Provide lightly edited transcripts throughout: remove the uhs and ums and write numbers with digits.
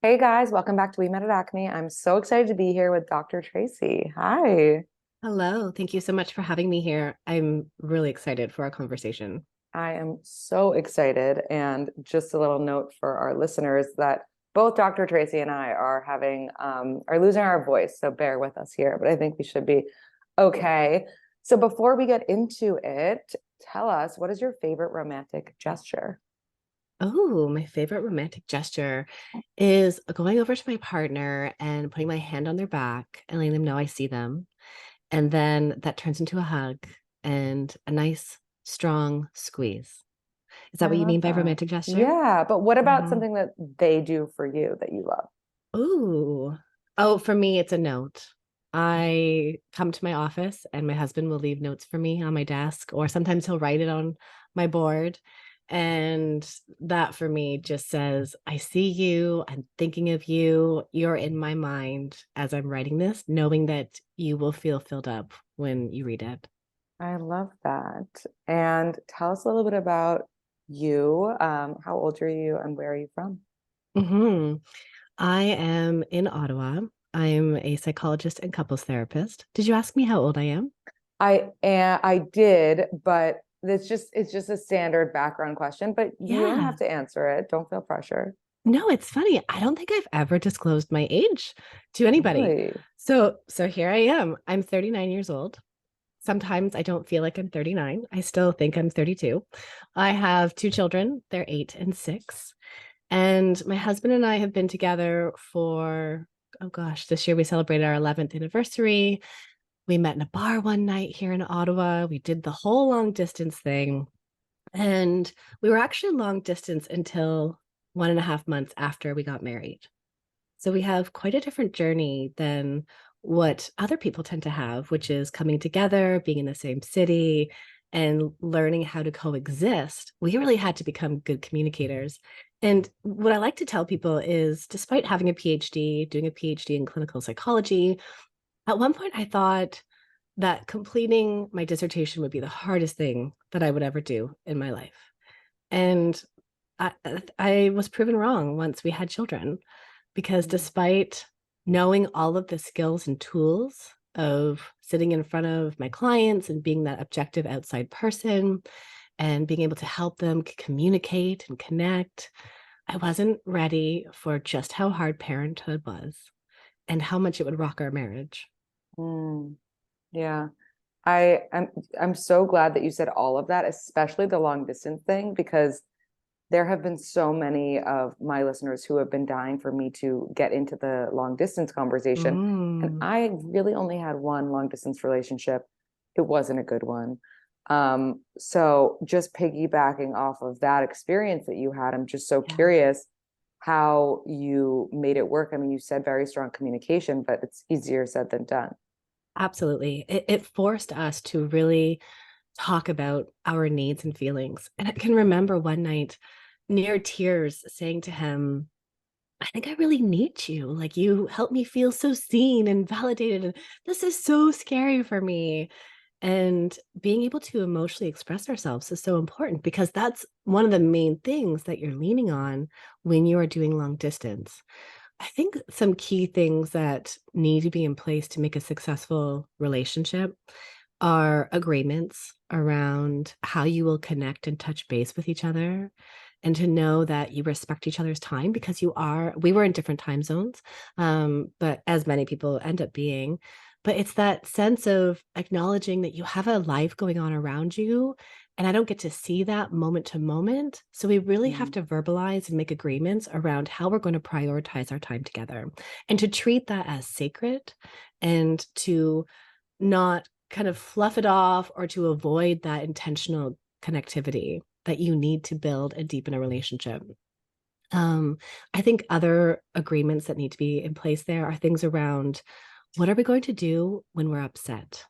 Hey guys, welcome back to We Met at Acme. I'm so excited to be here with Dr. Tracy. Hi. Hello. Thank you so much for having me here. I'm really excited for our conversation. I am so excited. And just a little note for our listeners that both Dr. Tracy and I are are losing our voice. So bear with us here, but I think we should be okay. So before we get into it, tell us, what is your favorite romantic gesture? Oh, my favorite romantic gesture is going over to my partner and putting my hand on their back and letting them know I see them. And then that turns into a hug and a nice, strong squeeze. Is that I what you love mean by that. romantic gesture? Yeah, but what about hmm something that they do for you that you love? Ooh. Oh, for me, it's a note. I come to my office and my husband will leave notes for me on my desk, or sometimes he'll write it on my board. And that for me just says, I see you, I'm thinking of you, you're in my mind as I'm writing this, knowing that you will feel filled up when you read it. I love that. And tell us a little bit about you. How old are you and where are you from? hmm I am in Ottawa. I'm a psychologist and couples therapist. Did you ask me how old I am? I did, but it's just a standard background question, but you don't have Yeah. to answer it. Don't feel pressure. No, it's funny. I don't think I've ever disclosed my age to anybody. Really? So here I am. I'm 39 years old. Sometimes I don't feel like I'm 39. I still think I'm 32. I have two children. They're 8 and 6. And my husband and I have been together for, oh gosh, this year we celebrated our 11th anniversary. We met in a bar one night here in Ottawa. We did the whole long distance thing. And we were actually long distance until 1.5 months after we got married. So we have quite a different journey than what other people tend to have, which is coming together, being in the same city, and learning how to coexist. We really had to become good communicators. And what I like to tell people is despite having a PhD, doing a PhD in clinical psychology, at one point I thought that completing my dissertation would be the hardest thing that I would ever do in my life. And I, I was proven wrong once we had children because Mm. despite knowing all of the skills and tools of sitting in front of my clients and being that objective outside person and being able to help them communicate and connect, I wasn't ready for just how hard parenthood was and how much it would rock our marriage. Mm, yeah. I'm so glad that you said all of that, especially the long distance thing, because there have been so many of my listeners who have been dying for me to get into the long distance conversation. And Mm, I really only had one long distance relationship. It wasn't a good one. So just piggybacking off of that experience that you had, I'm just so yeah. curious how you made it work. I mean, you said very strong communication, but it's easier said than done. Absolutely. It forced us to really talk about our needs and feelings. And I can remember one night near tears saying to him, I think I really need you. Like, you help me feel so seen and validated. And this is so scary for me. And being able to emotionally express ourselves is so important because that's one of the main things that you're leaning on when you are doing long distance. I think some key things that need to be in place to make a successful relationship are agreements around how you will connect and touch base with each other and to know that you respect each other's time because we were in different time zones, but as many people end up being. But it's that sense of acknowledging that you have a life going on around you. And I don't get to see that moment to moment. So we really have Mm. to verbalize and make agreements around how we're going to prioritize our time together and to treat that as sacred and to not kind of fluff it off or to avoid that intentional connectivity that you need to build and deepen a relationship. Um, I think other agreements that need to be in place there are things around what are we going to do when we're upset?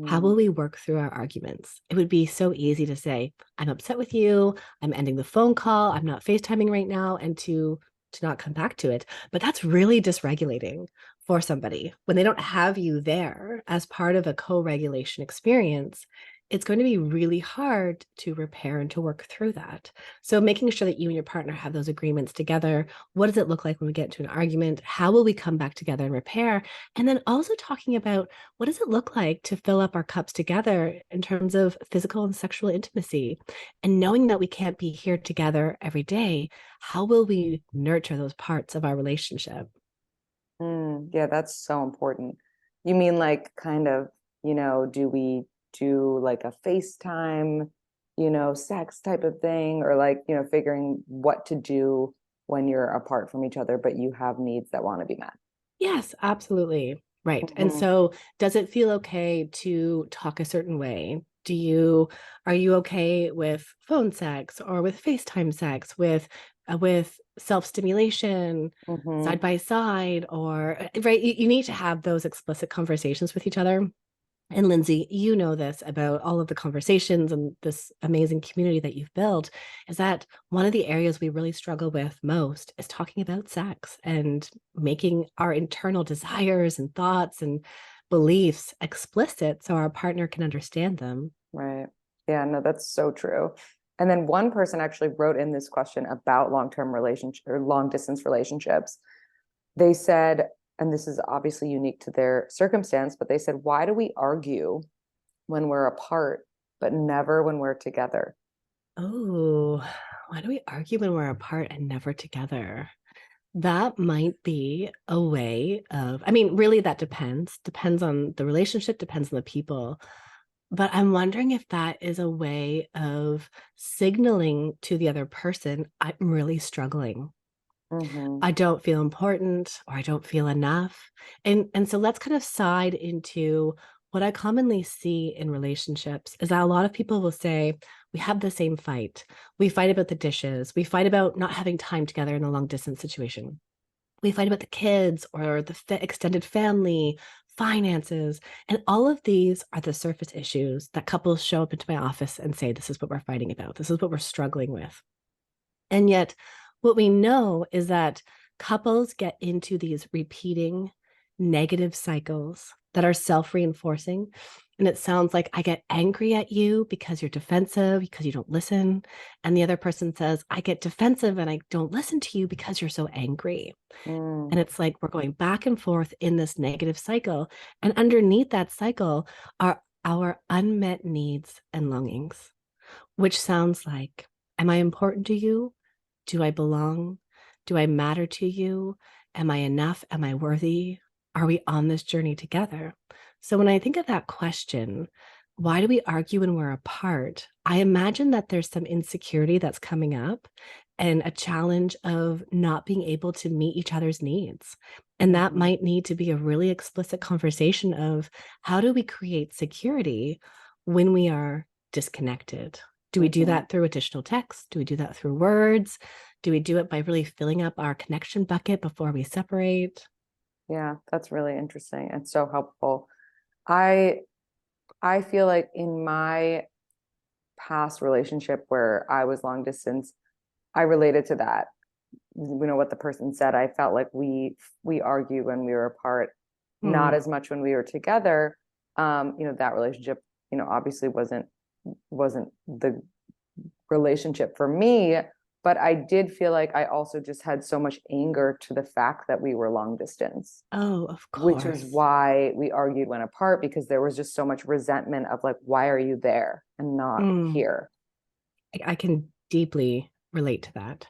How Mm. will we work through our arguments? It would be so easy to say, I'm upset with you. I'm ending the phone call. I'm not FaceTiming right now, and to not come back to it. But that's really dysregulating for somebody when they don't have you there as part of a co-regulation experience. it's going to be really hard to repair and to work through that. So making sure that you and your partner have those agreements together. What does it look like when we get into an argument? How will we come back together and repair? And then also talking about what does it look like to fill up our cups together in terms of physical and sexual intimacy? And knowing that we can't be here together every day, how will we nurture those parts of our relationship? Yeah, that's so important. You mean like kind of, do we do like a FaceTime, sex type of thing, or like, figuring what to do when you're apart from each other, but you have needs that want to be met. Yes, absolutely. Right. And Hmm. so does it feel okay to talk a certain way? Are you okay with phone sex or with FaceTime sex, with self-stimulation side Hmm. by side, or right? You need to have those explicit conversations with each other. And Lindsey, you know this about all of the conversations and this amazing community that you've built, is that one of the areas we really struggle with most is talking about sex and making our internal desires and thoughts and beliefs explicit so our partner can understand them. Right. Yeah, no, that's so true. And then one person actually wrote in this question about long-term relationship or long distance relationships. They said, and this is obviously unique to their circumstance, but they said, why do we argue when we're apart, but never when we're together? Oh, why do we argue when we're apart and never together? That might be a way of, I mean, really, that depends on the relationship, depends on the people. But I'm wondering if that is a way of signaling to the other person, I'm really struggling. Hmm. I don't feel important or I don't feel enough. And so let's kind of side into what I commonly see in relationships is that a lot of people will say, we have the same fight. We fight about the dishes. We fight about not having time together in a long distance situation. We fight about the kids or the extended family, finances. And all of these are the surface issues that couples show up into my office and say, this is what we're fighting about. This is what we're struggling with. And yet, what we know is that couples get into these repeating negative cycles that are self reinforcing. And it sounds like I get angry at you because you're defensive, because you don't listen. And the other person says, I get defensive and I don't listen to you because you're so angry. Mm, And it's like we're going back and forth in this negative cycle. And underneath that cycle are our unmet needs and longings, which sounds like, am I important to you? Do I belong? Do I matter to you? Am I enough? Am I worthy? Are we on this journey together? So when I think of that question, why do we argue when we're apart? I imagine that there's some insecurity that's coming up and a challenge of not being able to meet each other's needs. And that mhm, might need to be a really explicit conversation of how do we create security when we are disconnected? Do we do mhm. that through additional text? Do we do that through words? Do we do it by really filling up our connection bucket before we separate? Yeah, that's really interesting and so helpful. I I feel like in my past relationship where I was long distance, I related to that. What the person said. I felt like we argue when we were apart, not Hmm. as much when we were together. That relationship, obviously wasn't the relationship for me, but I did feel like I also just had so much anger to the fact that we were long distance, Oh, of which is course. why we argued when apart, because there was just so much resentment of like, why are you there and not Hmm. here? I can deeply relate to that.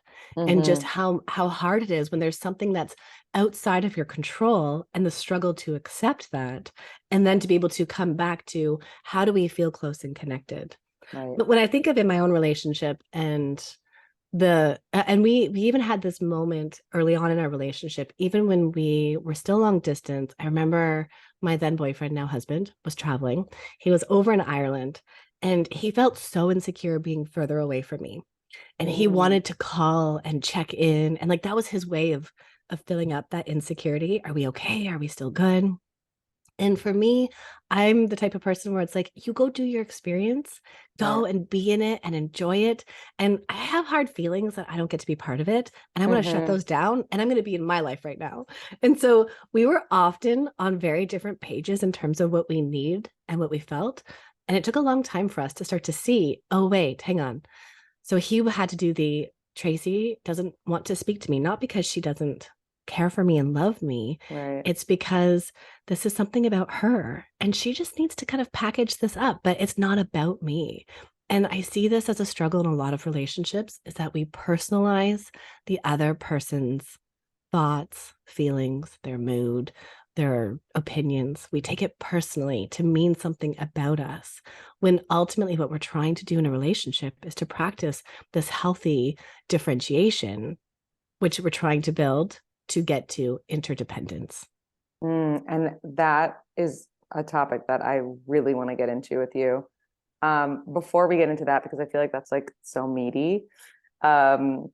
And just Hmm. how hard it is when there's something that's outside of your control and the struggle to accept that, and then to be able to come back to how do we feel close and connected. Right. But when I think of in my own relationship and we even had this moment early on in our relationship, even when we were still long distance. I remember my then boyfriend, now husband, was traveling. He was over in Ireland and he felt so insecure being further away from me, and he Mm, wanted to call and check in, and like that was his way of filling up that insecurity. Are we okay? Are we still good? And for me, I'm the type of person where it's like, you go do your experience, right. go and be in it and enjoy it. And I have hard feelings that I don't get to be part of it. And I want to shut Hmm. those down. And I'm going to be in my life right now. And so we were often on very different pages in terms of what we need and what we felt. And it took a long time for us to start to see, oh, wait, hang on. So he had to do the Tracy doesn't want to speak to me, not because she doesn't care for me and love me. Right. It's because this is something about her and she just needs to kind of package this up, but it's not about me. And I see this as a struggle in a lot of relationships is that we personalize the other person's thoughts, feelings, their mood, their opinions. We take it personally to mean something about us, when ultimately what we're trying to do in a relationship is to practice this healthy differentiation, which we're trying to build to get to interdependence. And that is a topic that I really want to get into with you. Before we get into that, because I feel like that's like so meaty, and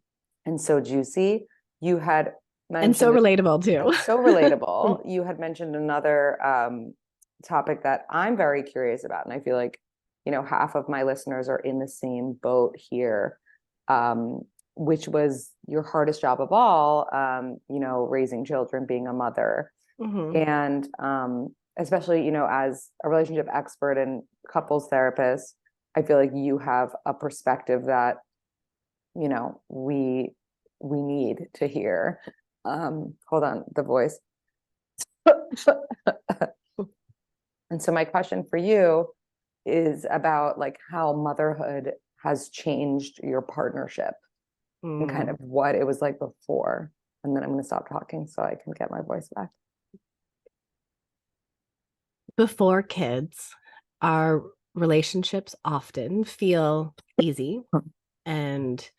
so juicy, you had And so mentioned, relatable and too. so relatable. You had mentioned another topic that I'm very curious about, and I feel like, half of my listeners are in the same boat here, um, which was your hardest job of all, raising children, being a mother. Mhm. And especially, as a relationship expert and couples therapist, I feel like you have a perspective that, we need to hear. Hold on, the voice. And so my question for you is about like how motherhood has changed your partnership and kind Mm. of what it was like before. And then I'm going to stop talking so I can get my voice back. Before kids, our relationships often feel easy and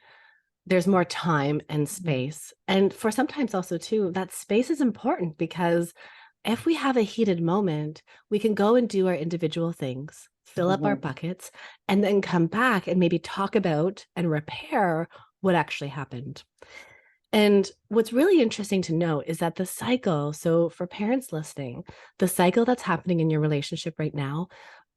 there's more time and space. And for sometimes also too, that space is important because if we have a heated moment, we can go and do our individual things, fill up our Mhm. buckets, and then come back and maybe talk about and repair what actually happened. And what's really interesting to note is that the cycle, so for parents listening, the cycle that's happening in your relationship right now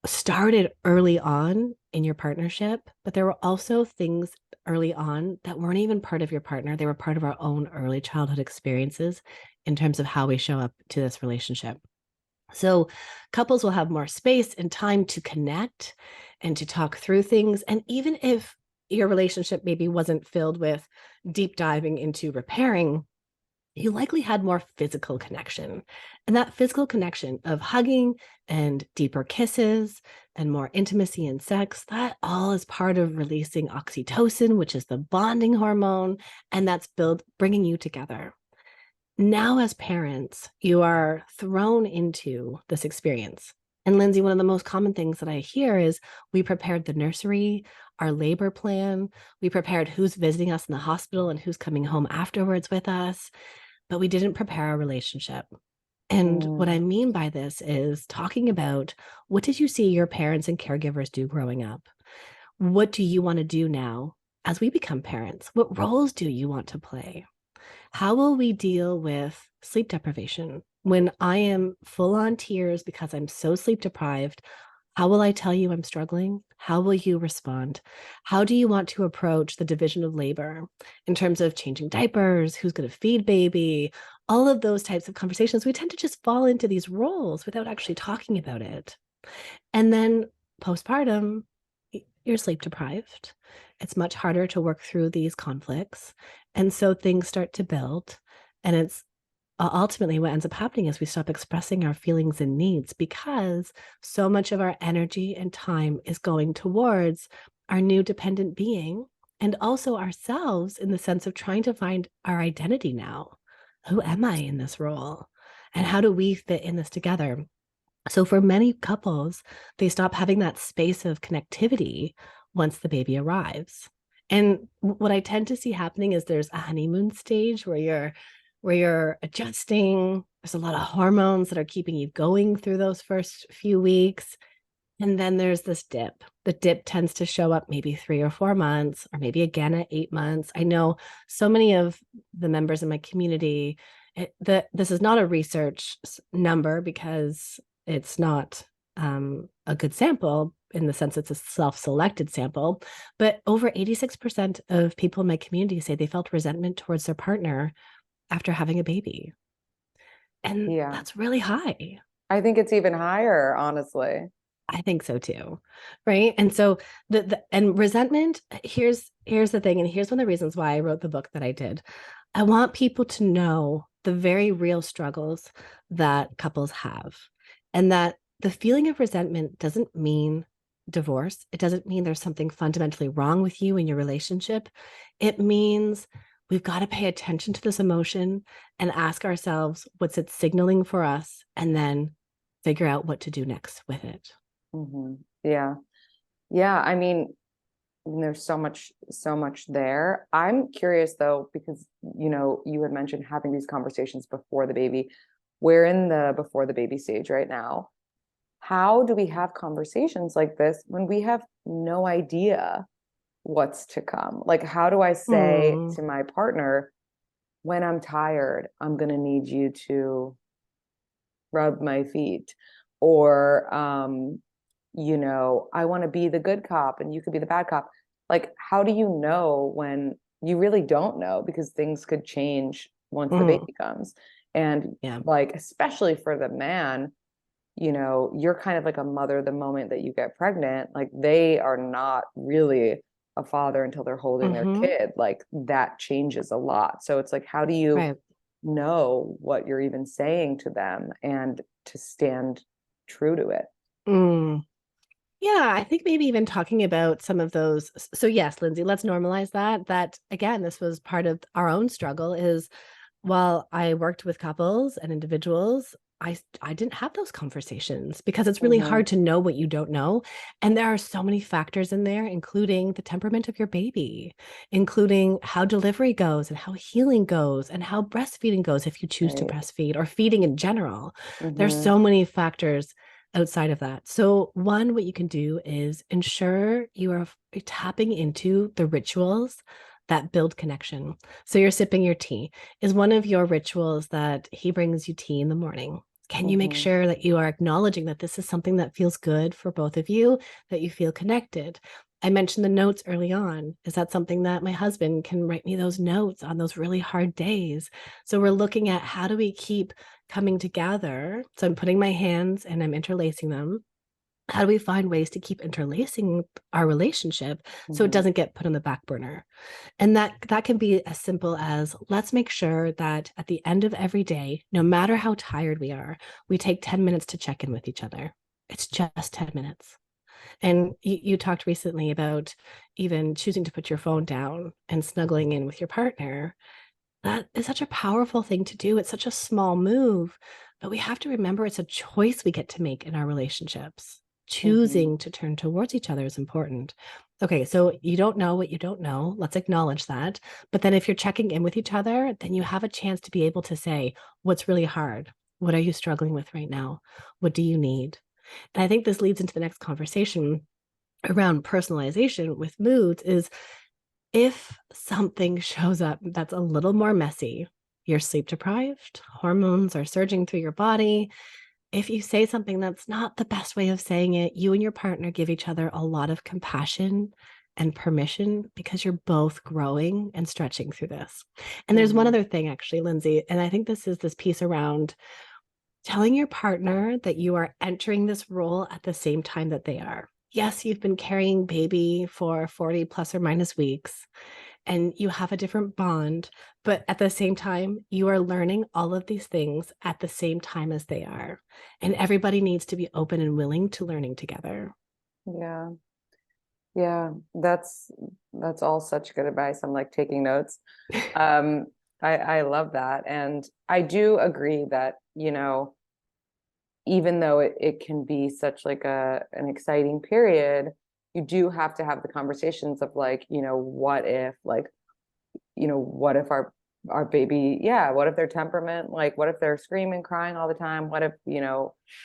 started early on in your partnership, but there were also things early on that weren't even part of your partner. They were part of our own early childhood experiences in terms of how we show up to this relationship. So, couples will have more space and time to connect and to talk through things. And even if your relationship maybe wasn't filled with deep diving into repairing, you likely had more physical connection. And that physical connection of hugging and deeper kisses and more intimacy and sex, that all is part of releasing oxytocin, which is the bonding hormone, and that's bringing you together. Now, as parents, you are thrown into this experience. And Lindsey, one of the most common things that I hear is we prepared the nursery, our labor plan, we prepared who's visiting us in the hospital and who's coming home afterwards with us, but we didn't prepare our relationship. And what I Mm. mean by this is talking about what did you see your parents and caregivers do growing up? What do you want to do now as we become parents? What roles do you want to play? How will we deal with sleep deprivation? When I am full on tears because I'm so sleep deprived, how will I tell you I'm struggling? How will you respond? How do you want to approach the division of labor in terms of changing diapers? Who's going to feed baby? All of those types of conversations. We tend to just fall into these roles without actually talking about it. And then postpartum, you're sleep deprived. It's much harder to work through these conflicts. And so things start to build. And it's ultimately what ends up happening is we stop expressing our feelings and needs because so much of our energy and time is going towards our new dependent being and also ourselves in the sense of trying to find our identity now. Who am I in this role? And how do we fit in this together? So for many couples, they stop having that space of connectivity once the baby arrives. And what I tend to see happening is there's a honeymoon stage where you're adjusting. There's a lot of hormones that are keeping you going through those first few weeks. And then there's this dip. The dip tends to show up maybe 3 or 4 months, or maybe again at 8 months. I know so many of the members in my community, this is not a research number because it's not a good sample in the sense it's a self-selected sample, but over 86% of people in my community say they felt resentment towards their partner after having a baby. And Yeah. that's really high. I think it's even higher, honestly. I think so too. Right. And so and resentment, here's the thing, and here's one of the reasons why I wrote the book that I did. I want people to know the very real struggles that couples have, and that the feeling of resentment doesn't mean divorce. It doesn't mean there's something fundamentally wrong with you in your relationship. It means we've got to pay attention to this emotion and ask ourselves what's it signaling for us, and then figure out what to do next with it. Hmm. Yeah. Yeah. I mean, there's so much there. I'm curious though, because, you had mentioned having these conversations before the baby. We're in the before the baby stage right now. How do we have conversations like this when we have no idea what's to come? Like, how do I say Mm, to my partner, when I'm tired, I'm going to need you to rub my feet? Or, I want to be the good cop and you could be the bad cop. Like, how do you know when you really don't know, because things could change once the mm, baby comes? And yeah. like, especially for the man, you're kind of like a mother the moment that you get pregnant. Like, they are not really a father until they're holding their Hmm. kid. Like, that changes a lot. So it's like, how do you Right. know what you're even saying to them and to stand true to it? Mm. Yeah, I think maybe even talking about some of those. So yes, Lindsay, let's normalize that. That again, this was part of our own struggle is while I worked with couples and individuals, I didn't have those conversations because it's really Hmm. hard to know what you don't know. And there are so many factors in there, including the temperament of your baby, including how delivery goes and how healing goes and how breastfeeding goes if you choose to Right. breastfeed, or feeding in general. There's Hmm. so many factors outside of that. So, one, what you can do is ensure you are tapping into the rituals that build connection. So, you're sipping your tea. Is one of your rituals that he brings you tea in the morning? Can you make Hmm. sure that you are acknowledging that this is something that feels good for both of you, that you feel connected? I mentioned the notes early on. Is that something that my husband can write me those notes on those really hard days? So we're looking at how do we keep coming together? So I'm putting my hands and I'm interlacing them. How do we find ways to keep interlacing our relationship so it Hmm. doesn't get put on the back burner? And that can be as simple as, let's make sure that at the end of every day, no matter how tired we are, we take 10 minutes to check in with each other. It's just 10 minutes. And you talked recently about even choosing to put your phone down and snuggling in with your partner. That is such a powerful thing to do. It's such a small move, but we have to remember it's a choice we get to make in our relationships. Hmm. Choosing to turn towards each other is important. Okay, so you don't know what you don't know. Let's acknowledge that. But then if you're checking in with each other, then you have a chance to be able to say, what's really hard? What are you struggling with right now? What do you need? And I think this leads into the next conversation around personalization with moods is, if something shows up that's a little more messy, you're sleep deprived, hormones are surging through your body. If you say something that's not the best way of saying it, you and your partner give each other a lot of compassion and permission because you're both growing and stretching through this. And there's one Hmm. other thing, actually, Lindsay, and I think this is this piece around telling your partner that you are entering this role at the same time that they are. Yes, you've been carrying baby for 40 plus or minus weeks and you have a different bond, but at the same time, you are learning all of these things at the same time as they are. And everybody needs to be open and willing to learning together. Yeah. Yeah. That's all such good advice. I'm like taking notes. Um, I love that. And I do agree that, even though it can be such like an exciting period, you do have to have the conversations of like, what if, like, what if our baby, yeah, what if their temperament, like what if they're screaming, crying all the time? What if,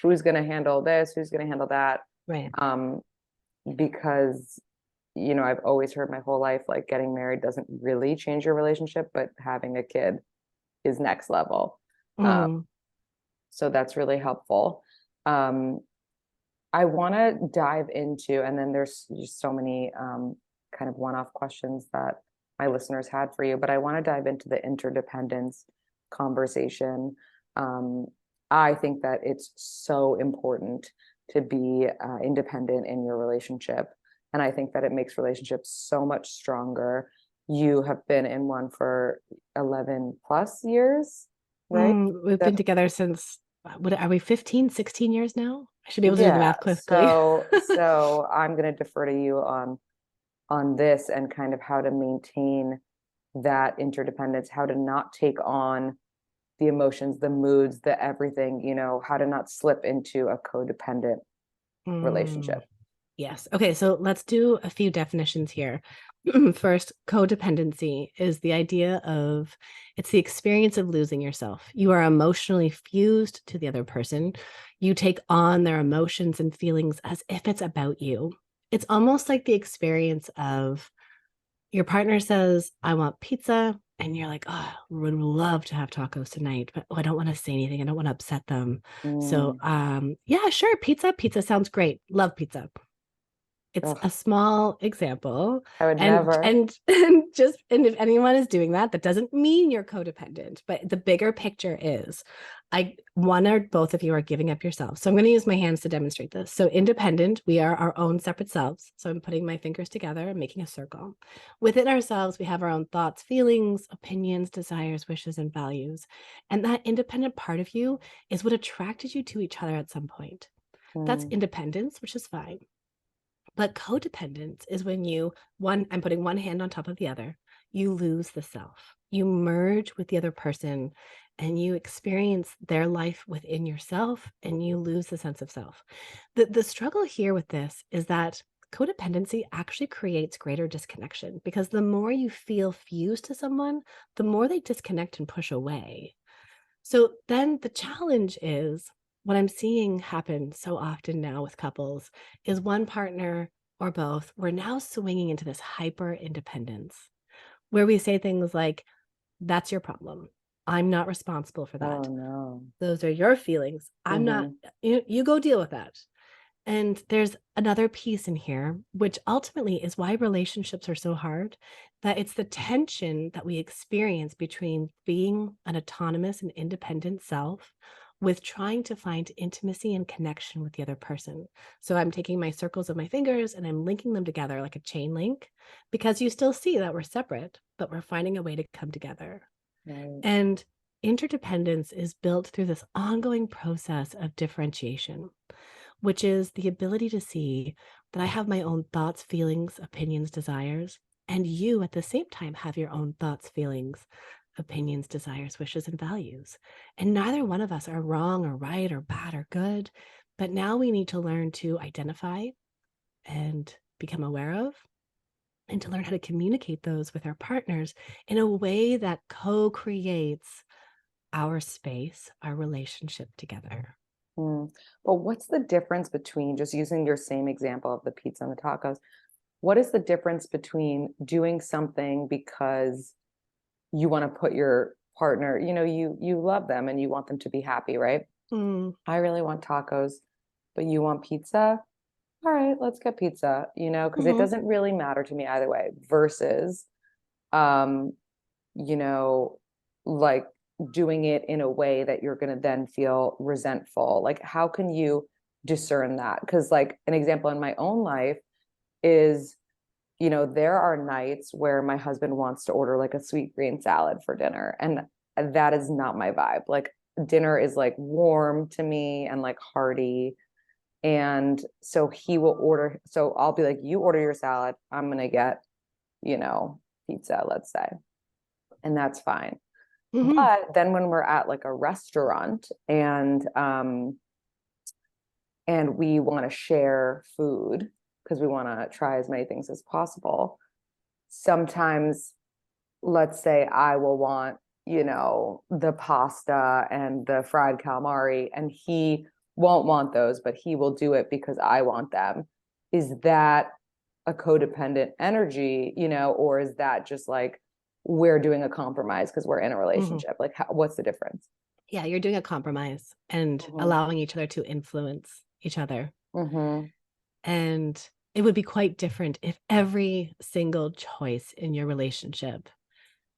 who's gonna handle this? Who's gonna handle that? Right. Um, because I've always heard my whole life, like getting married doesn't really change your relationship, but having a kid is next level. Um, Mm, so that's really helpful. Um, I want to dive into, and then there's just so many kind of one-off questions that my listeners had for you, but I want to dive into the interdependence conversation. Um, I think that it's so important. to be independent in your relationship. And I think that it makes relationships so much stronger. You have been in one for 11 plus years, right? We've been together since, what are we, 15, 16 years now? I should be able to do the Yeah. math quickly. So I'm going to defer to you on this and kind of how to maintain that interdependence, how to not take on the emotions, the moods, the everything, how to not slip into a codependent Mm, relationship. yes. Okay, so let's do a few definitions here. First, codependency is the idea of it's the experience of losing yourself. You are emotionally fused to the other person. You take on their emotions and feelings as if it's about you. It's almost like the experience of your partner says, I want pizza. And you're like, oh, would love to have tacos tonight, but I don't want to say anything. I don't want to upset them. So, Mm. yeah, sure. Pizza. Pizza sounds great. Love pizza. It's Ugh, a small example. I would And never. and and if anyone is doing that, that doesn't mean you're codependent. But the bigger picture is one or both of you are giving up yourself. So I'm going to use my hands to demonstrate this. So independent, we are our own separate selves. So I'm putting my fingers together and making a circle. Within ourselves, we have our own thoughts, feelings, opinions, desires, wishes, and values. And that independent part of you is what attracted you to each other at some point. That's Mm. independence, which is fine. But codependence is when I'm putting one hand on top of the other, you lose the self. You merge with the other person and you experience their life within yourself and you lose the sense of self. The struggle here with this is that codependency actually creates greater disconnection because the more you feel fused to someone, the more they disconnect and push away. So then the challenge is what I'm seeing happen so often now with couples is one partner or both, we're now swinging into this hyper independence where we say things like, that's your problem. I'm not responsible for Oh that. no. Those are your feelings. I'm not, Hmm. you go deal with that. And there's another piece in here, which ultimately is why relationships are so hard, that it's the tension that we experience between being an autonomous and independent self with trying to find intimacy and connection with the other person. So I'm taking my circles of my fingers and I'm linking them together like a chain link because you still see that we're separate, but we're finding a way to come together. Right. And interdependence is built through this ongoing process of differentiation, which is the ability to see that I have my own thoughts, feelings, opinions, desires, and you at the same time have your own thoughts, feelings, opinions, desires, wishes, and values. And neither one of us are wrong or right or bad or good. But now we need to learn to identify and become aware of and to learn how to communicate those with our partners in a way that co creates our space, our relationship together. Mm. But what's the difference between, just using your same example of the pizza and the tacos? What is the difference between doing something because you want to put your partner, you love them and you want them to be happy, right? Mm, I really want tacos, but you want pizza? All right, let's get pizza, because it mhm, doesn't really matter to me either way, versus um, you know, like doing it in a way that you're going to then feel resentful. Like, how can you discern that? Because, like, an example in my own life is, there are nights where my husband wants to order like a sweet green salad for dinner, and that is not my vibe. Like, dinner is like warm to me and like hearty. And so he will order, so I'll be like, you order your salad, I'm going to get, you know, pizza, let's say, and that's fine. mhm, But then when we're at like a restaurant and we want to share food because we want to try as many things as possible, sometimes let's say I will want, the pasta and the fried calamari, and he won't want those, but he will do it because I want them. Is that a codependent energy, or is that just like we're doing a compromise because we're in a mhm. relationship? Like, what's the difference? Yeah, you're doing a compromise and Mm-hmm. allowing each other to influence each other. Mm-hmm. And it would be quite different if every single choice in your relationship,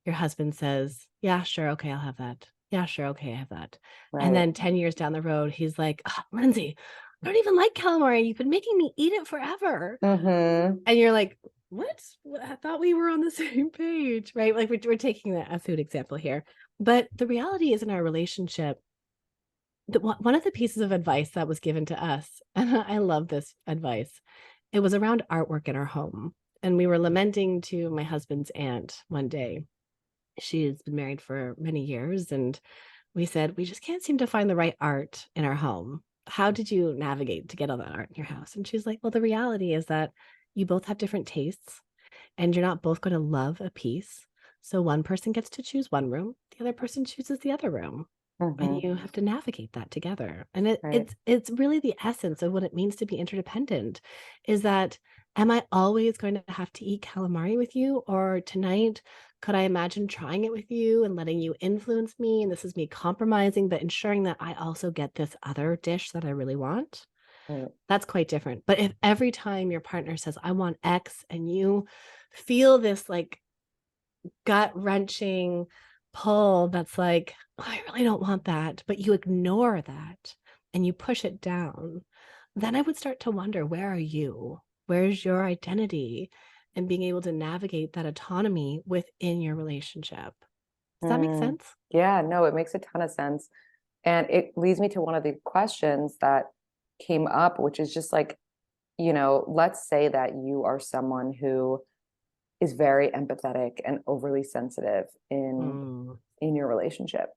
your husband says, yeah, sure, okay, I'll have that. Yeah, sure, okay, I have that. And Right. then 10 years down the road, he's like, Lindsey, I don't even like calamari. You've been making me eat it forever. Mm-hmm. And you're like, what? I thought we were on the same page, right? Like we're taking a food example here. But the reality is in our relationship, one of the pieces of advice that was given to us, and I love this advice, it was around artwork in our home. And we were lamenting to my husband's aunt one day. She has been married for many years. And we said, we just can't seem to find the right art in our home. How did you navigate to get all that art in your house? And she's like, well, the reality is that you both have different tastes and you're not both going to love a piece. So one person gets to choose one room, the other person chooses the other room. And Mm-hmm. you have to navigate that together. And it, Right. it's really the essence of what it means to be interdependent is that am I always going to have to eat calamari with you? Or tonight, could I imagine trying it with you and letting you influence me? And this is me compromising, but ensuring that I also get this other dish that I really want. Right. That's quite different. But if every time your partner says, I want X, and you feel this like gut wrenching pull that's like, "Oh, I really don't want that," but you ignore that and you push it down, then I would start to wonder, where are you? Where's your identity? And being able to navigate that autonomy within your relationship. Does that make Mm. sense? Yeah, no, it makes a ton of sense. And it leads me to one of the questions that came up, which is just like, let's say that you are someone who is very empathetic and overly sensitive Mm. in your relationship.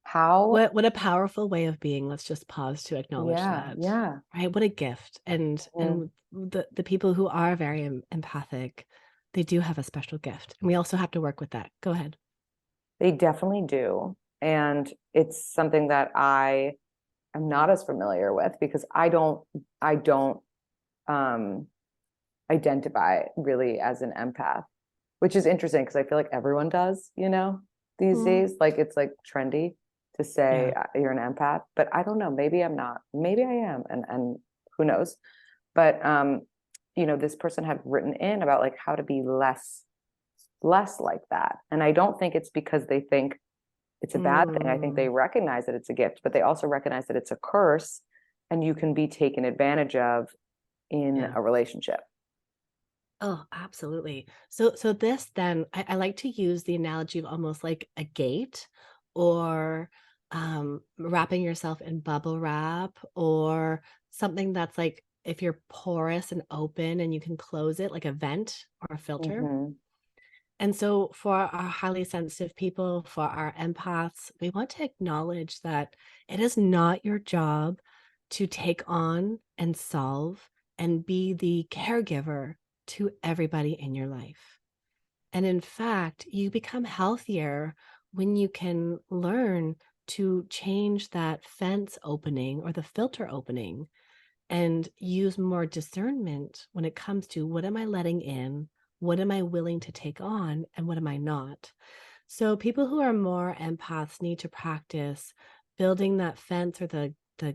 How, What a powerful way of being. Let's just pause to acknowledge yeah, that. yeah. Right? What a gift. Mhm. And the people who are very empathic, they do have a special gift. And we also have to work with that. Go ahead. They definitely do. And it's something that I am not as familiar with because I don't um identify really as an empath, which is interesting because I feel like everyone does, these Mm, days. Like it's like trendy to say yeah. you're an empath, but I don't know. Maybe I'm not. Maybe I am, and who knows? But this person had written in about like how to be less like that, and I don't think it's because they think it's a bad thing. I think they Mm, recognize that it's a gift, but they also recognize that it's a curse, and you can be taken advantage of in yeah. a relationship. Oh, absolutely. So this then, I like to use the analogy of almost like a gate or wrapping yourself in bubble wrap or something that's like if you're porous and open and you can close it like a vent or a filter. Hmm. And so for our highly sensitive people, for our empaths, we want to acknowledge that it is not your job to take on and solve and be the caregiver to everybody in your life. And in fact, you become healthier when you can learn to change that fence opening or the filter opening and use more discernment when it comes to what am I letting in? What am I willing to take on? And what am I not? So, people who are more empaths need to practice building that fence or the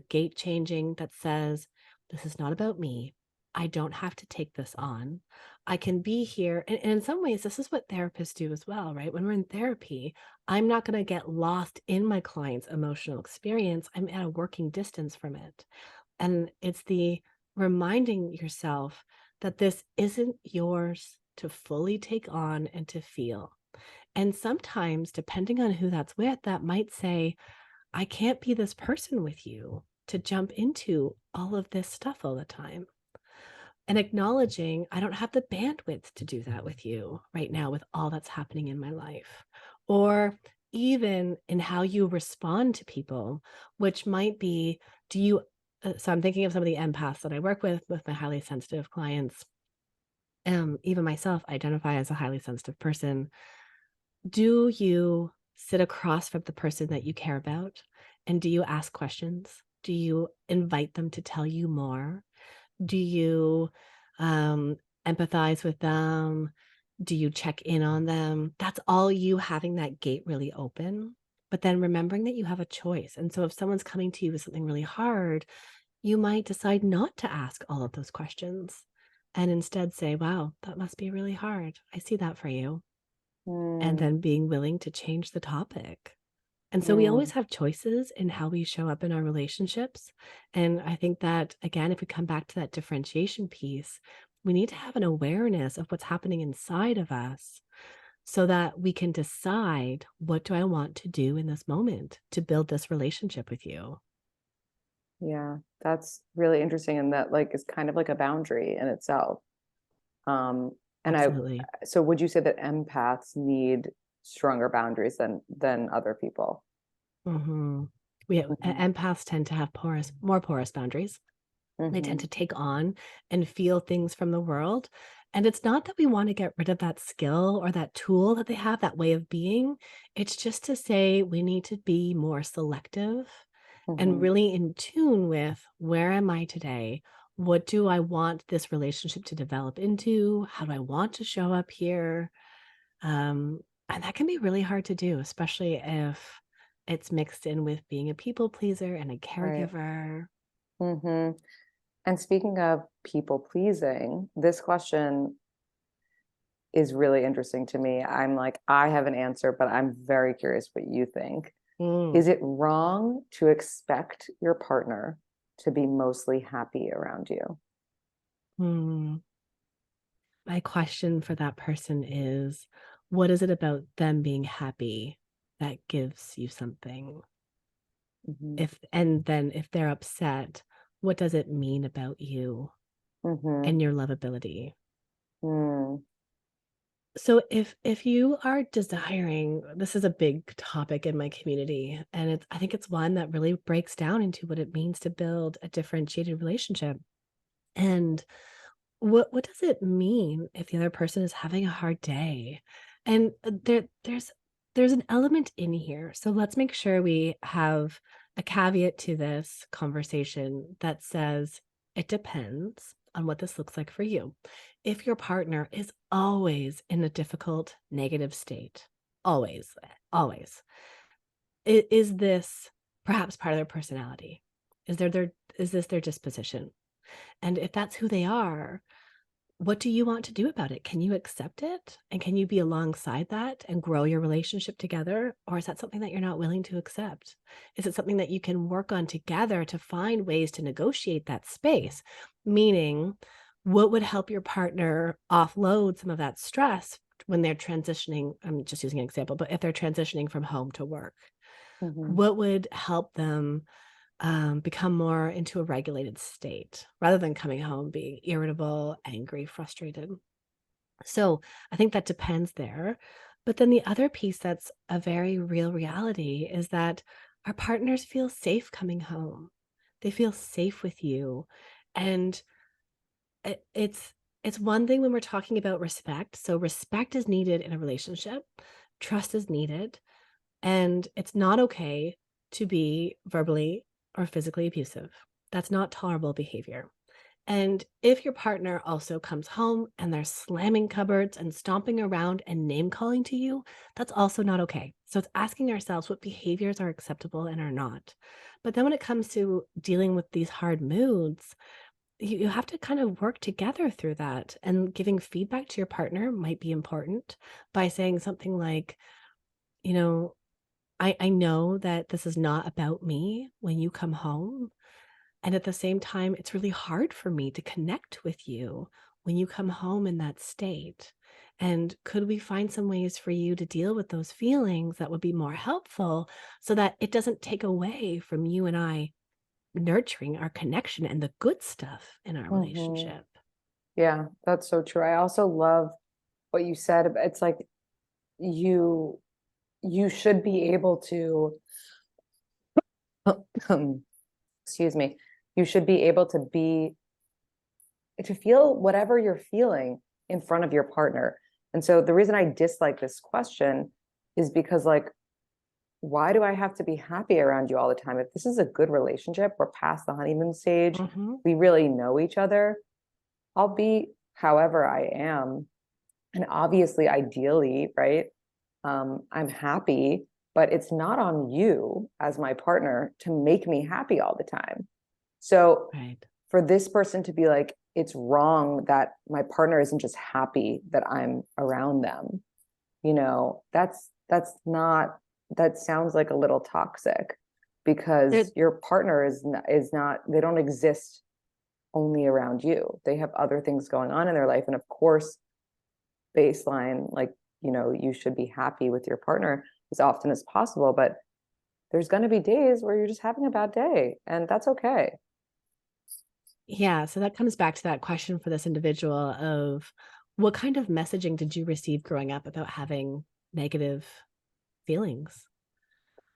gate changing that says, this is not about me. I don't have to take this on. I can be here. And in some ways, this is what therapists do as well, right? When we're in therapy, I'm not going to get lost in my client's emotional experience. I'm at a working distance from it. And it's the reminding yourself that this isn't yours to fully take on and to feel. And sometimes, depending on who that's with, that might say, I can't be this person with you to jump into all of this stuff all the time. And acknowledging I don't have the bandwidth to do that with you right now with all that's happening in my life. Or even in how you respond to people, which might be, do you so I'm thinking of some of the empaths that I work with my highly sensitive clients. Even myself identify as a highly sensitive person. Do you sit across from the person that you care about? And do you ask questions? Do you invite them to tell you more? Do you um, empathize with them? Do you check in on them? That's all you having that gate really open. But then remembering that you have a choice. And so if someone's coming to you with something really hard, you might decide not to ask all of those questions and instead say, wow, that must be really hard. I see that for you. And Mm, then being willing to change the topic. And so we always Mm, have choices in how we show up in our relationships. And I think that, again, if we come back to that differentiation piece, we need to have an awareness of what's happening inside of us so that we can decide, what do I want to do in this moment to build this relationship with you? yeah, that's really interesting, and that like is kind of like a boundary in itself. Um, and I, Absolutely. so would you say that empaths need stronger boundaries than other people? Mhm. We have, Hmm. empaths tend to have more porous boundaries. They tend Hmm. to take on and feel things from the world. And it's not that we want to get rid of that skill or that tool that they have, that way of being. It's just to say we need to be more selective and Hmm. really in tune with, where am I today? What do I want this relationship to develop into? How do I want to show up here? Um, and that can be really hard to do, especially if it's mixed in with being a people pleaser and a Right. caregiver. Hmm. And speaking of people pleasing, this question is really interesting to me. I'm like, I have an answer, but I'm very curious what you think. Mm. Is it wrong to expect your partner to be mostly happy around you? Hmm. My question for that person is, what is it about them being happy that gives you something? Hmm. If and then if they're upset, what does it mean about you Hmm. and your lovability? Mm. So if you are desiring, this is a big topic in my community, and it's, I think it's one that really breaks down into what it means to build a differentiated relationship. And what does it mean if the other person is having a hard day? And there's an element in here. So let's make sure we have a caveat to this conversation that says it depends on what this looks like for you. If your partner is always in a difficult negative state, always, always, is this perhaps part of their personality? Is this their disposition? And if that's who they are, what do you want to do about it? Can you accept it? And can you be alongside that and grow your relationship together? Or is that something that you're not willing to accept? Is it something that you can work on together to find ways to negotiate that space? Meaning, what would help your partner offload some of that stress when they're transitioning? I'm just using an example, but if they're transitioning from home to work, Hmm. what would help them become more into a regulated state rather than coming home being irritable, angry, frustrated? So I think that depends there. But then the other piece that's a very real reality is that our partners feel safe coming home. They feel safe with you. And it's one thing when we're talking about respect. So respect is needed in a relationship. Trust is needed. And it's not okay to be verbally or physically abusive. That's not tolerable behavior. And if your partner also comes home and they're slamming cupboards and stomping around and name calling to you, that's also not okay. So it's asking ourselves what behaviors are acceptable and are not. But then when it comes to dealing with these hard moods, you have to kind of work together through that. And giving feedback to your partner might be important by saying something like, you know, I know that this is not about me when you come home. And at the same time, it's really hard for me to connect with you when you come home in that state. And could we find some ways for you to deal with those feelings that would be more helpful so that it doesn't take away from you and I nurturing our connection and the good stuff in our Hmm. relationship? Yeah, that's so true. I also love what you said. It's like you you should be able to excuse me, you should be able to feel whatever you're feeling in front of your partner. And so the reason I dislike this question is because like, why do I have to be happy around you all the time? If this is a good relationship, we're past the honeymoon stage, Hmm. we really know each other, I'll be however I am. And obviously, ideally, right? I'm happy, but it's not on you as my partner to make me happy all the time. So Right. for this person to be like, it's wrong that my partner isn't just happy that I'm around them, that's not that sounds like a little toxic, because It, your partner is not, they don't exist only around you. They have other things going on in their life. And of course, baseline, like, you should be happy with your partner as often as possible, but there's going to be days where you're just having a bad day, and that's okay. yeah, so that comes back to that question for this individual of what kind of messaging did you receive growing up about having negative feelings?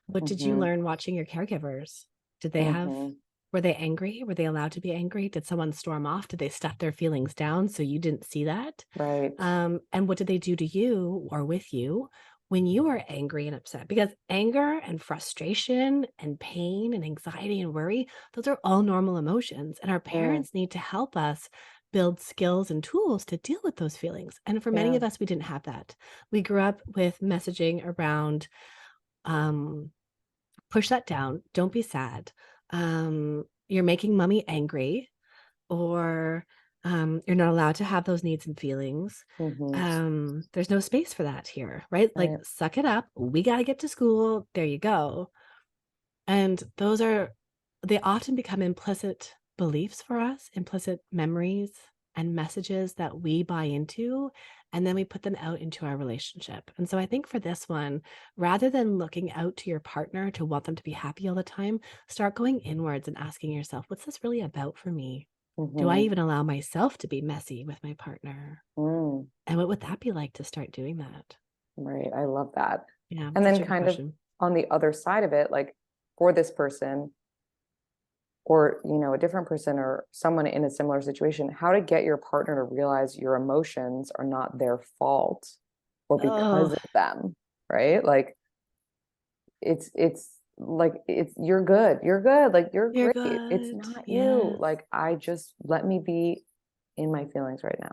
What did you Hmm. learn watching your caregivers? Did they have, Hmm. were they angry? Were they allowed to be angry? Did someone storm off? Did they stuff their feelings down so you didn't see that? Right. And what did they do to you or with you when you were angry and upset? Because anger and frustration and pain and anxiety and worry, those are all normal emotions. And our Mm. parents need to help us build skills and tools to deal with those feelings. And for many Yeah. of us, we didn't have that. We grew up with messaging around, um, push that down. Don't be sad. You're making mommy angry, or you're not allowed to have those needs and feelings. Hmm. There's no space for that here, right? Like, Right. suck it up. We got to get to school. There you go. And those are, they often become implicit beliefs for us, implicit memories and messages that we buy into, and then we put them out into our relationship. And so I think for this one, rather than looking out to your partner to want them to be happy all the time, start going inwards and asking yourself, what's this really about for me? Do I Hmm. even allow myself to be messy with my partner? Mm. And what would that be like to start doing that? Right. I love that. Yeah, And such then a good kind of question. on the other side of it, like, for this person, or a different person or someone in a similar situation, how to get your partner to realize your emotions are not their fault or because Oh, of them, right? Like, it's like, you're good, like, you're you're great, it's good. not you, Yes. like, I just, let me be in my feelings right now.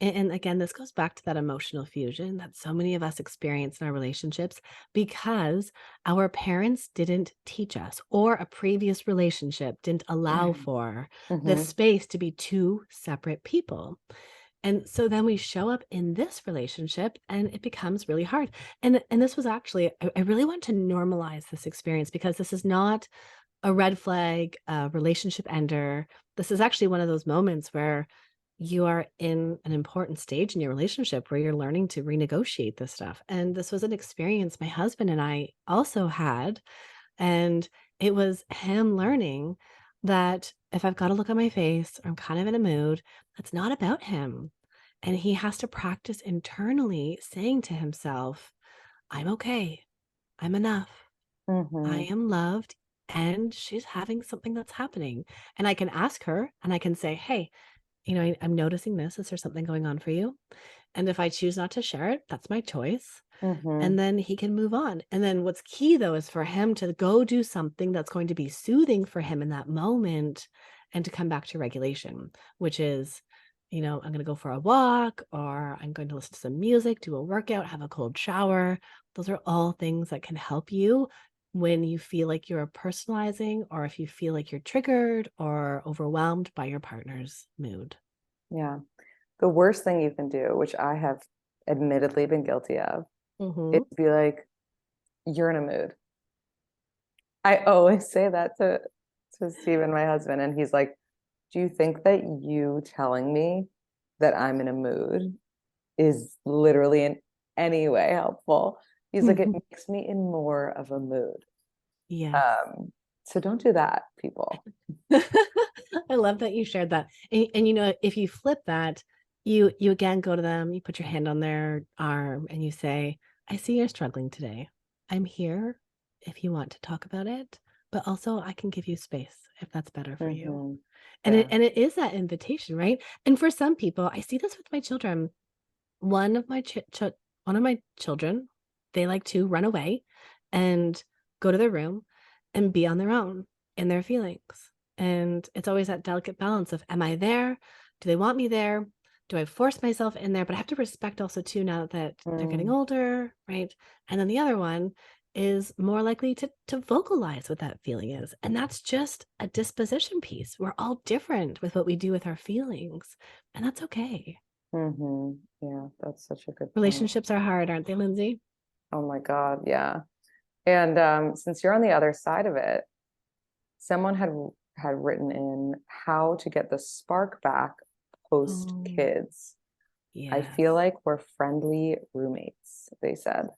And again, this goes back to that emotional fusion that so many of us experience in our relationships because our parents didn't teach us, or a previous relationship didn't allow Right. for the Mm-hmm. space to be two separate people. And so then we show up in this relationship and it becomes really hard. And this was actually, I really want to normalize this experience because this is not a red flag, a relationship ender. This is actually one of those moments where you are in an important stage in your relationship where you're learning to renegotiate this stuff. And this was an experience my husband and I also had. And it was him learning that if I've got to look at my face or I'm kind of in a mood, that's not about him. And he has to practice internally saying to himself, I'm okay. I'm enough. I Mm-hmm. am loved. And she's having something that's happening. And I can ask her and I can say, hey, I'm noticing this. Is there something going on for you? And if I choose not to share it, that's my choice. Mm-hmm. And then he can move on. And then what's key though is for him to go do something that's going to be soothing for him in that moment and to come back to regulation, which is, I'm going to go for a walk, or I'm going to listen to some music, do a workout, have a cold shower. Those are all things that can help you when you feel like you're personalizing, or if you feel like you're triggered or overwhelmed by your partner's mood. Yeah. The worst thing you can do, which I have admittedly been guilty of, is Mhm. be like, you're in a mood. I always say that to Steven, my husband, and he's like, do you think that you telling me that I'm in a mood is literally in any way helpful? He's like, it makes me in more of a mood. Yes. Um, so don't do that, people. I love that you shared that. And if you flip that, you again go to them, you put your hand on their arm and you say, I see you're struggling today. I'm here if you want to talk about it, but also I can give you space if that's better for you. Hmm. And it Yeah. and it is that invitation, right? And for some people, I see this with my children. One of my one of my children, they like to run away and go to their room and be on their own in their feelings. And it's always that delicate balance of, am I there? Do they want me there? Do I force myself in there? But I have to respect also too now that they're getting Mm. older, right? And then the other one is more likely to vocalize what that feeling is. And that's just a disposition piece. We're all different with what we do with our feelings, and that's okay. Yeah, that's such a good point. Relationships are hard, aren't they, Lindsay? Oh my God, yeah. And since you're on the other side of it, someone had written in how to get the spark back post Oh, kids. I feel yes. like we're friendly roommates, they said.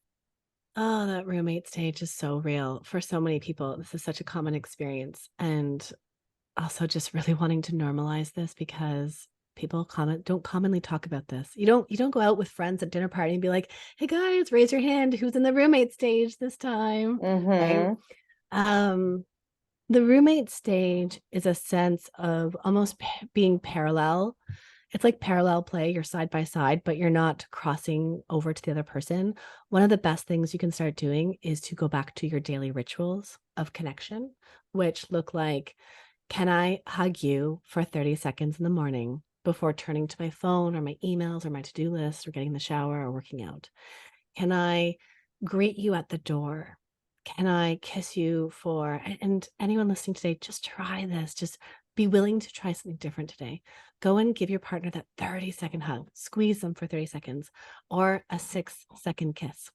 Oh, that roommate stage is so real for so many people. This is such a common experience. And also just really wanting to normalize this because people don't commonly talk about this. You don't go out with friends at dinner party and be like, "Hey guys, raise your hand who's in the roommate stage this time." Right? Mm-hmm. Um the roommate stage is a sense of almost being parallel. It's like parallel play, you're side by side, but you're not crossing over to the other person. One of the best things you can start doing is to go back to your daily rituals of connection, which look like, can I hug you for 30 seconds in the morning before turning to my phone or my emails or my to-do list or getting in the shower or working out? Can I greet you at the door? Can I kiss you for, and anyone listening today, just try this. Just be willing to try something different today. Go and give your partner that 30-second hug, squeeze them for 30 seconds, or a 6-second kiss.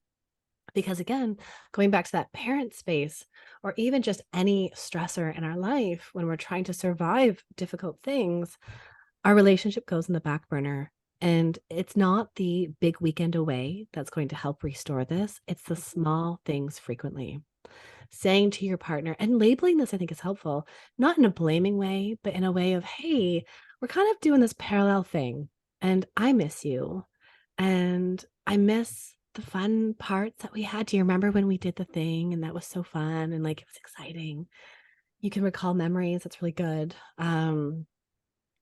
Because again, going back to that parent space, or even just any stressor in our life, when we're trying to survive difficult things, our relationship goes in the back burner. And it's not the big weekend away that's going to help restore this. It's the small things frequently. Saying to your partner and labeling this, I think, is helpful, not in a blaming way, but in a way of, hey, we're kind of doing this parallel thing. And I miss you. And I miss the fun parts that we had. Do you remember when we did the thing and that was so fun and like it was exciting? You can recall memories. That's really good.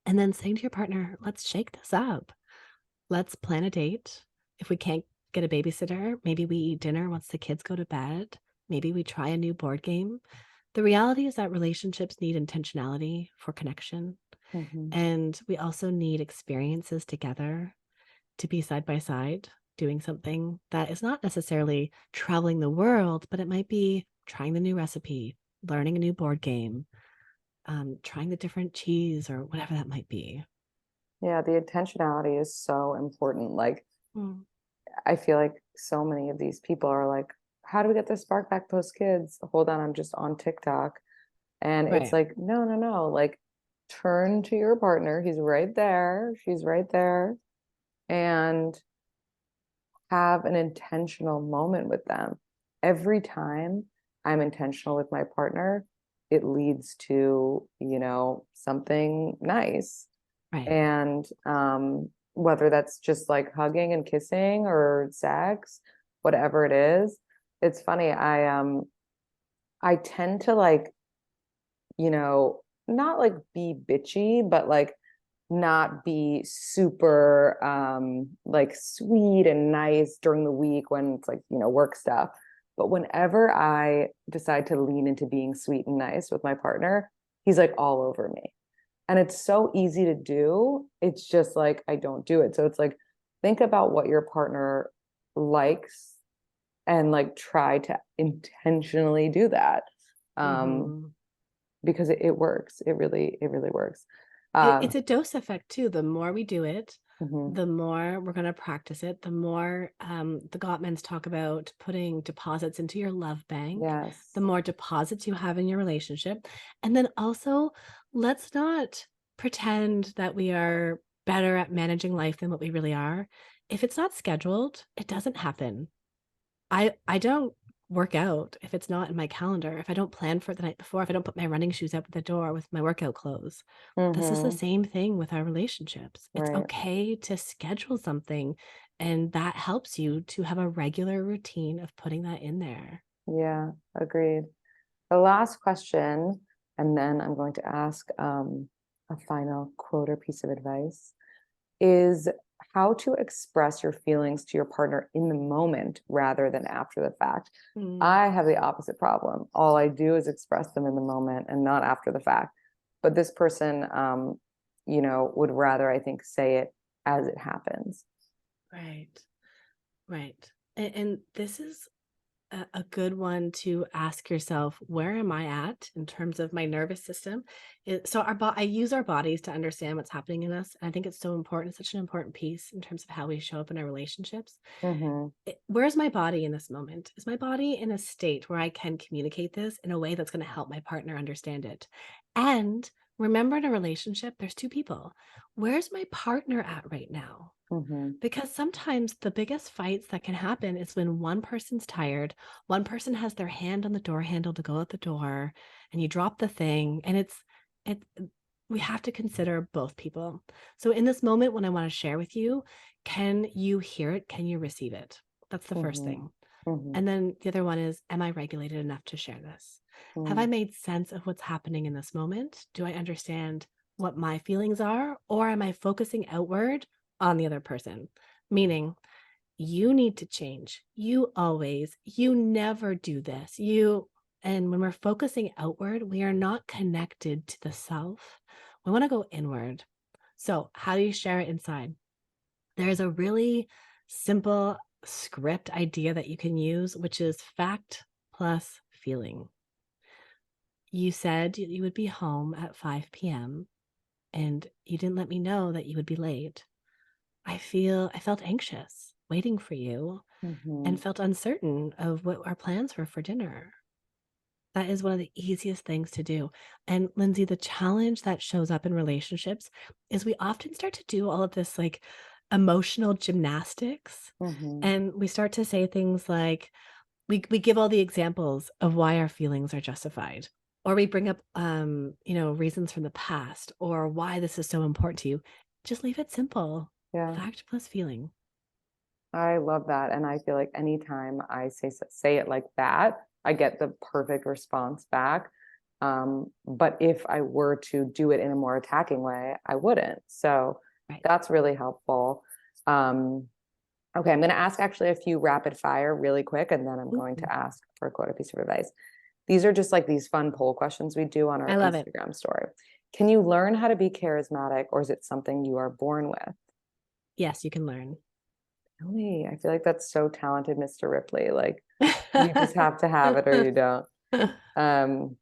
And then saying to your partner, let's shake this up. Let's plan a date. If we can't get a babysitter, maybe we eat dinner once the kids go to bed. Maybe we try a new board game. The reality is that relationships need intentionality for connection. Mm-hmm. And we also need experiences together to be side by side, doing something that is not necessarily traveling the world, but it might be trying the new recipe, learning a new board game, trying the different cheese or whatever that might be. Yeah, the intentionality is so important. Like, Mm. I feel like so many of these people are like, how do we get the spark back post kids? Hold on, I'm just on TikTok. And it's Right, like, no, no, no. Like, turn to your partner. He's right there. She's right there. And have an intentional moment with them. Every time I'm intentional with my partner, it leads to, something nice. right. And whether that's just like hugging and kissing or sex, whatever it is, it's funny. I tend to like, not like be bitchy, but like not be super like sweet and nice during the week when it's like, work stuff. But whenever I decide to lean into being sweet and nice with my partner, he's like all over me. And it's so easy to do. It's just like I don't do it. So it's like think about what your partner likes and like try to intentionally do that. Um, Mhm. because it works. It really works. It's a dose effect too. The more we do it, Mhm. the more we're going to practice it. The more the Gottmans talk about putting deposits into your love bank, the Yes. more deposits you have in your relationship. And then also, let's not pretend that we are better at managing life than what we really are. If it's not scheduled, it doesn't happen. I don't work out if it's not in my calendar, if I don't plan for it the night before, if I don't put my running shoes out the door with my workout clothes. This is the Hmm. same thing with our relationships. It's Right. okay to schedule something, and that helps you to have a regular routine of putting that in there. Yeah, agreed. The last question, and then I'm going to ask a final quote or piece of advice, is how to express your feelings to your partner in the moment rather than after the fact. Mm, I have the opposite problem. All I do is express them in the moment and not after the fact. But this person, would rather, I think, say it as it happens. right, right. And this is a good one to ask yourself, where am I at in terms of my nervous system? So I use our bodies to understand what's happening in us. And I think it's so important, such an important piece in terms of how we show up in our relationships. Mm-hmm. Where's my body in this moment? Is my body in a state where I can communicate this in a way that's going to help my partner understand it? And remember, in a relationship, there's two people. Where's my partner at right now? Mm-hmm. Because sometimes the biggest fights that can happen is when one person's tired, one person has their hand on the door handle to go out the door, and you drop the thing, and it we have to consider both people. So in this moment, when I want to share with you, can you hear it? Can you receive it? That's the first Mm-hmm. thing. Mm-hmm. And then the other one is, am I regulated enough to share this? Have I Mm-hmm. made sense of what's happening in this moment? Do I understand what my feelings are? Or am I focusing outward on the other person? Meaning, you need to change. You never do this. And when we're focusing outward, we are not connected to the self. We want to go inward. So, how do you share it inside? There's a really simple script idea that you can use, which is fact plus feeling. You said you would be home at 5 p.m. and you didn't let me know that you would be late. I felt anxious waiting for you Mm-hmm. and felt uncertain of what our plans were for dinner. That is one of the easiest things to do. And Lindsay, the challenge that shows up in relationships is we often start to do all of this like emotional gymnastics. Mm-hmm. And we start to say things like, we give all the examples of why our feelings are justified. Or we bring up reasons from the past or why this is so important to you. Just leave it simple. Yeah. Fact plus feeling. I love that. And I feel like anytime I say it like that, I get the perfect response back. But if I were to do it in a more attacking way, I wouldn't. So Right. that's really helpful. Um, okay, I'm going to ask actually a few rapid fire really quick, and then I'm going Ooh, to ask for a quote, a piece of advice. These are just like these fun poll questions we do on I our love it. Instagram story. Can you learn how to be charismatic, or is it something you are born with? Yes, you can learn. Really? I feel like that's so talented, Mr. Ripley. Like you just have to have it or you don't. Um,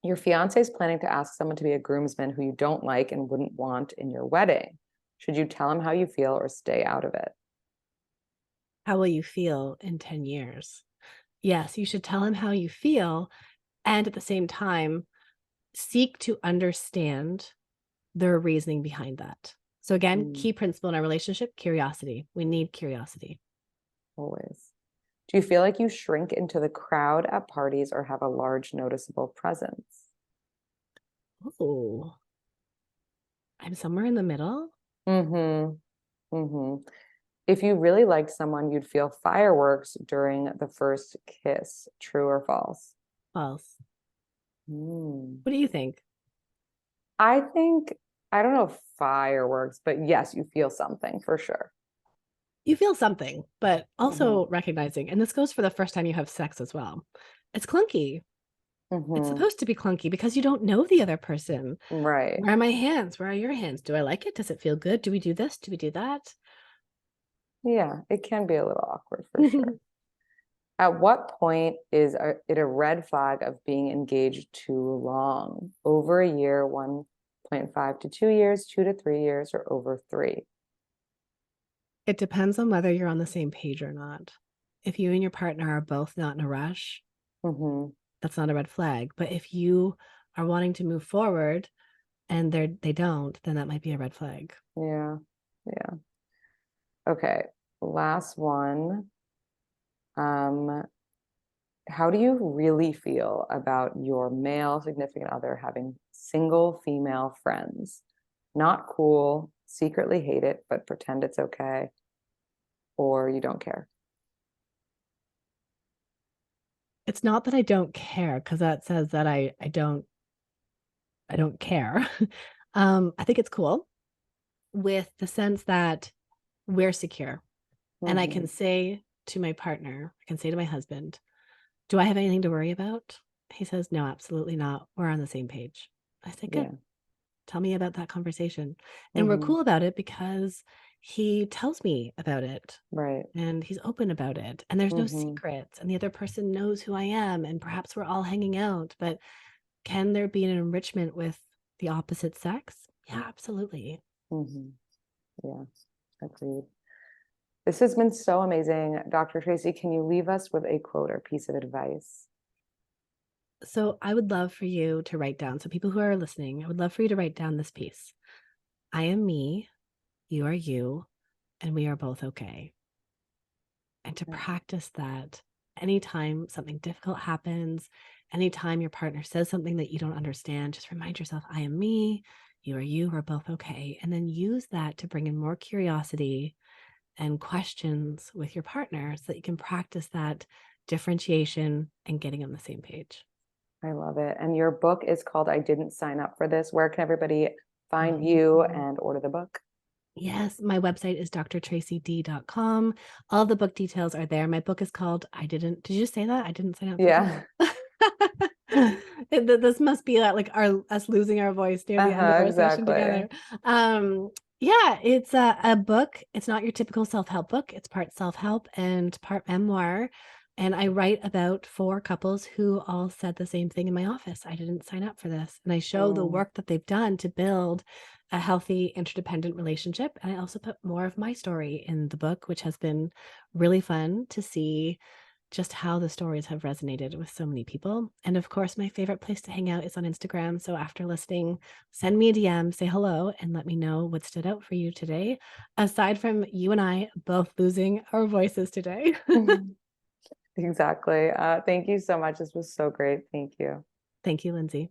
your fiance is planning to ask someone to be a groomsman who you don't like and wouldn't want in your wedding. Should you tell him how you feel or stay out of it? How will you feel in 10 years? Yes, you should tell him how you feel. And at the same time, seek to understand their reasoning behind that. So, again, Mm, key principle in our relationship curiosity. We need curiosity. always. Do you feel like you shrink into the crowd at parties or have a large noticeable presence? Oh, I'm somewhere in the middle. Mm-hmm. Mm-hmm. If you really liked someone, you'd feel fireworks during the first kiss. True or false? False. Mm. What do you think? I think, I don't know if fireworks, but yes, you feel something for sure. You feel something, but Hmm. also recognizing, and this goes for the first time you have sex as well. It's clunky. It's Hmm. supposed to be clunky because you don't know the other person. Right. Where are my hands? Where are your hands? Do I like it? Does it feel good? Do we do this? Do we do that? Yeah, it can be a little awkward for sure. At what point is it a red flag of being engaged too long? Over a year, 1.5 to 2 years, 2 to 3 years, or over three? It depends on whether you're on the same page or not. If you and your partner are both not in a rush, Hmm. that's not a red flag. But if you are wanting to move forward and they don't, then that might be a red flag. Yeah. Yeah. Okay. Last one. Um, how do you really feel about your male significant other having single female friends? Not cool, secretly hate it, but pretend it's okay, or you don't care. It's not that I don't care, because that says that I don't care. I think it's cool with the sense that we're secure. And I Hmm. can say to my partner, I can say to my husband, do I have anything to worry about? He says, no, absolutely not. We're on the same page. I say, good. Yeah. Tell me about that conversation. And we're Hmm. cool about it because he tells me about it Right. and he's open about it. And there's no Hmm. secrets. And the other person knows who I am. And perhaps we're all hanging out. But can there be an enrichment with the opposite sex? Yeah, absolutely. Hmm. Yeah, agreed. This has been so amazing. Dr. Tracy, can you leave us with a quote or piece of advice? So I would love for you to write down, so people who are listening, I would love for you to write down this piece. I am me, you are you, and we are both okay. And to Yeah. practice that anytime something difficult happens, anytime your partner says something that you don't understand, just remind yourself, I am me, you are you, we're both okay. And then use that to bring in more curiosity and questions with your partner so that you can practice that differentiation and getting on the same page. I love it. And your book is called I Didn't Sign Up for This. Where can everybody find you Mhm. and order the book? Yes, my website is drtracyd.com. All the book details are there. My book is called did you just say that? I didn't sign up for Yeah. this. This must be like us losing our voice near the end of our session Exactly. together. Um, yeah, it's a book. It's not your typical self-help book. It's part self-help and part memoir. And I write about four couples who all said the same thing in my office. I didn't sign up for this. And I show the Mm, work that they've done to build a healthy interdependent relationship. And I also put more of my story in the book, which has been really fun to see just how the stories have resonated with so many people. And of course, my favorite place to hang out is on Instagram. So after listening, send me a DM, say hello, and let me know what stood out for you today, aside from you and I both losing our voices today. exactly. Thank you so much. This was so great. Thank you. Thank you, Lindsey.